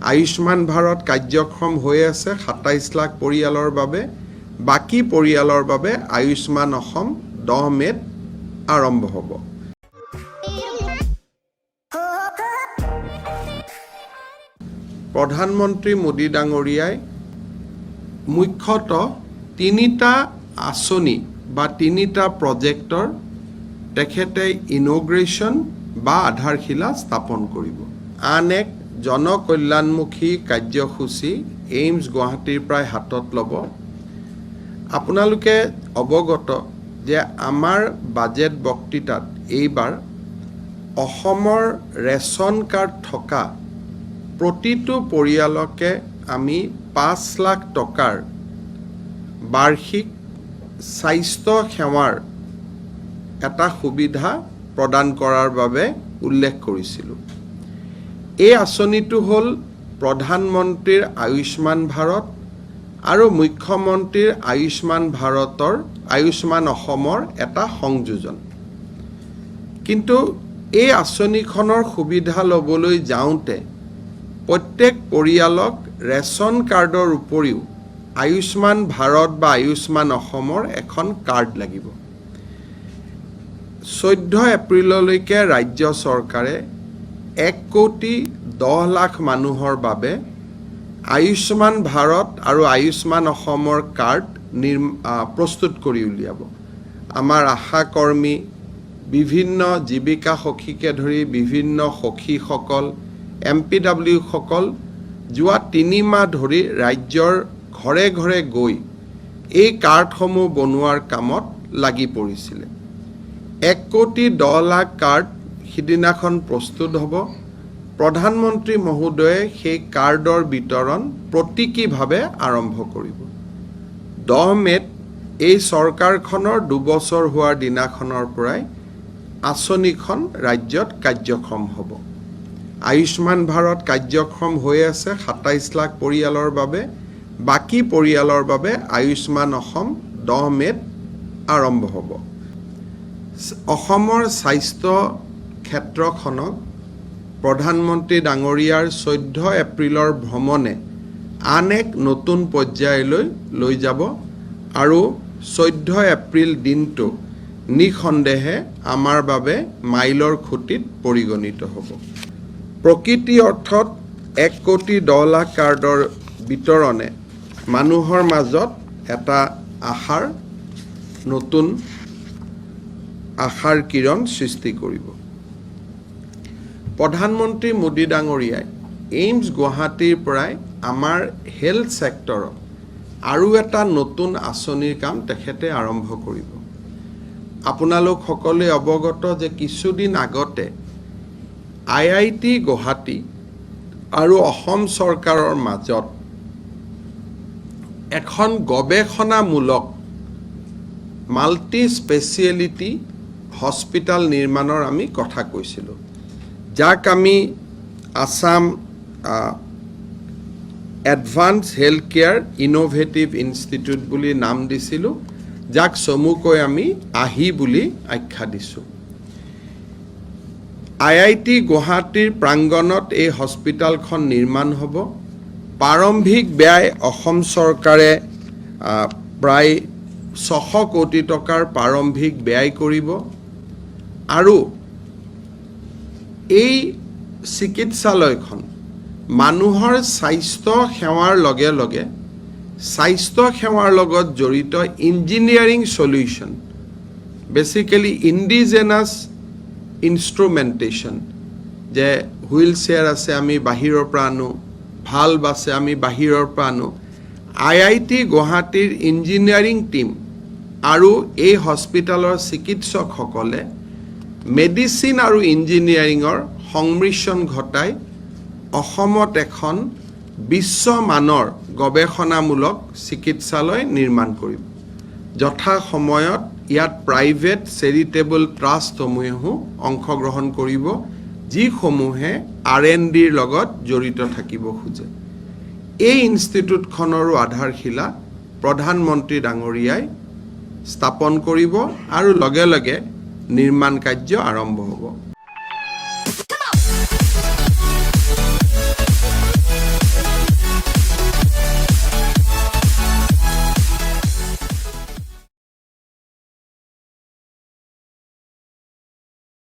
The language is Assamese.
আয়ুষ্মান ভাৰত কাৰ্যক্ৰম হৈ আছে ২৭ লাখ পৰিয়ালৰ বাবে বাকী পৰিয়ালৰ বাবে আয়ুষ্মান অসম 10 মেত আৰম্ভ হ'ব প্ৰধানমন্ত্ৰী মোদী ডাঙৰীয়াই মুখ্যতঃ 3টা আঁচনি বা 3টা প্ৰজেক্টৰ তেখেতে ইনগ্ৰেশ্যন বা আধাৰশিলা স্থাপন কৰিব আন এক জনকল্যাণমুখী কাৰ্যসূচী এইমছ গুৱাহাটীৰ প্ৰায় হাতত ল'ব আপোনালোকে অৱগত যে আমাৰ বাজেট বক্তৃতাত এইবাৰ অসমৰ ৰেচন কাৰ্ড থকা প্ৰতিটো পৰিয়ালকে আমি 5 লাখ টকাৰ বাৰ্ষিক স্বাস্থ্য সেৱাৰ এটা সুবিধা প্ৰদান কৰাৰ বাবে উল্লেখ কৰিছিলোঁ এই আঁচনিটো হ'ল প্ৰধানমন্ত্ৰীৰ আয়ুষ্মান ভাৰত আৰু মুখ্যমন্ত্ৰীৰ আয়ুষ্মান ভাৰতৰ আয়ুষ্মান অসমৰ এটা সংযোজন কিন্তু এই আঁচনিখনৰ সুবিধা ল'বলৈ যাওঁতে প্ৰত্যেক পৰিয়ালক ৰেচন কাৰ্ডৰ উপৰিও আয়ুষ্মান ভাৰত বা আয়ুষ্মান অসমৰ এখন কাৰ্ড লাগিব 14 এপ্ৰিললৈকে ৰাজ্য চৰকাৰে 1,10 লাখ মানুহৰ বাবে আয়ুষ্মান ভাৰত আৰু আয়ুষ্মান অসমৰ কাৰ্ড প্ৰস্তুত কৰি উলিয়াব আমাৰ আশা কৰ্মী বিভিন্ন জীৱিকা সখীকে ধৰি বিভিন্ন সখীসকল MPW সকল যোৱা 3 মাহ ধৰি ৰাজ্যৰ ঘৰে ঘৰে গৈ এই কাৰ্ডসমূহ বনোৱাৰ কামত লাগি পৰিছিল 1,10 লাখ কাৰ্ড সিদিনাখন প্ৰস্তুত হ'ব প্ৰধানমন্ত্ৰী মহোদয়ে সেই কাৰ্ডৰ বিতৰণ প্ৰতীকীভাৱে আৰম্ভ কৰিব 10 মেত এই চৰকাৰখনৰ 2 বছৰ হোৱাৰ দিনাখনৰ পৰাই আঁচনিখন ৰাজ্যত কাৰ্যক্ষম হ'ব আয়ুষ্মান ভাৰত কাৰ্যক্ৰম হৈ আছে 27 লাখ পৰিয়ালৰ বাবে বাকী পৰিয়ালৰ বাবে আয়ুষ্মান অসম 10 মেত আৰম্ভ হ'ব অসমৰ স্বাস্থ্য ক্ষেত্ৰখনক প্ৰধানমন্ত্ৰী ডাঙৰীয়াৰ 14 এপ্ৰিলৰ ভ্ৰমণে আন এক নতুন পৰ্যায়লৈ লৈ যাব আৰু 14 এপ্ৰিল দিনটো নিঃসন্দেহে আমাৰ বাবে মাইলৰ খুঁটিত পৰিগণিত হ'ব প্ৰকৃতি অৰ্থত 1,10 লাখ কাৰ্ডৰ বিতৰণে মানুহৰ মাজত এটা নতুন আশাৰ কিৰণ সৃষ্টি কৰিব প্ৰধানমন্ত্ৰী মোদী ডাঙৰীয়াই এইমছ গুৱাহাটীৰ পৰাই আমাৰ হেল্থ সেক্টৰত আৰু এটা নতুন আঁচনিৰ কাম তেখেতে আৰম্ভ কৰিব আপোনালোক সকলোৱে অৱগত যে কিছুদিন আগতে IIT গুৱাহাটী আৰু অসম চৰকাৰৰ মাজত এখন গৱেষণামূলক মাল্টি স্পেচিয়েলিটি হস্পিটাল নিৰ্মাণৰ আমি কথা কৈছিলোঁ যাক আমি Assam advance health care innovative institute বুলি নাম দিছিলোঁ যাক চমুকৈ আমি আহি বুলি আখ্যা দিছোঁ IIT গুৱাহাটীৰ প্ৰাংগণত এই হস্পিটালখন নিৰ্মাণ হ'ব প্ৰাৰম্ভিক ব্যয় অসম চৰকাৰে প্ৰায় 600 কোটি টকাৰ প্ৰাৰম্ভিক ব্যয় কৰিব আৰু এই চিকিৎসালয়খন মানুহৰ স্বাস্থ্য সেৱাৰ লগে লগে স্বাস্থ্য সেৱাৰ লগত জড়িত ইঞ্জিনিয়াৰিং সলিউশন বেসিক্যালি ইন্ডিজেনাস ইনস্ট্ৰুমেন্টেশন যে হুইল চেয়াৰ আছে আমি বাহিৰৰ পৰা আনো ভালভ আছে আমি বাহিৰৰ পৰা আনো IIT গুৱাহাটীৰ ইঞ্জিনিয়াৰিং টিম আৰু এই হস্পিটালৰ চিকিৎসকসকলে মেডিচিন আৰু ইঞ্জিনিয়াৰিঙৰ সংমিশ্ৰণ ঘটাই অসমত এখন বিশ্বমানৰ গৱেষণামূলক চিকিৎসালয় নিৰ্মাণ কৰিব যথা সময়ত ইয়াত প্ৰাইভেট চেৰিটেবল ট্ৰাষ্টসমূহেও অংশগ্ৰহণ কৰিব যিসমূহে R&Dৰ লগত জড়িত থাকিব খোজে এই ইনষ্টিটিউটখনৰো আধাৰশিলা প্ৰধানমন্ত্ৰী ডাঙৰীয়াই স্থাপন কৰিব আৰু লগে লগে নিৰ্মাণ কাৰ্য আৰম্ভ হ'ব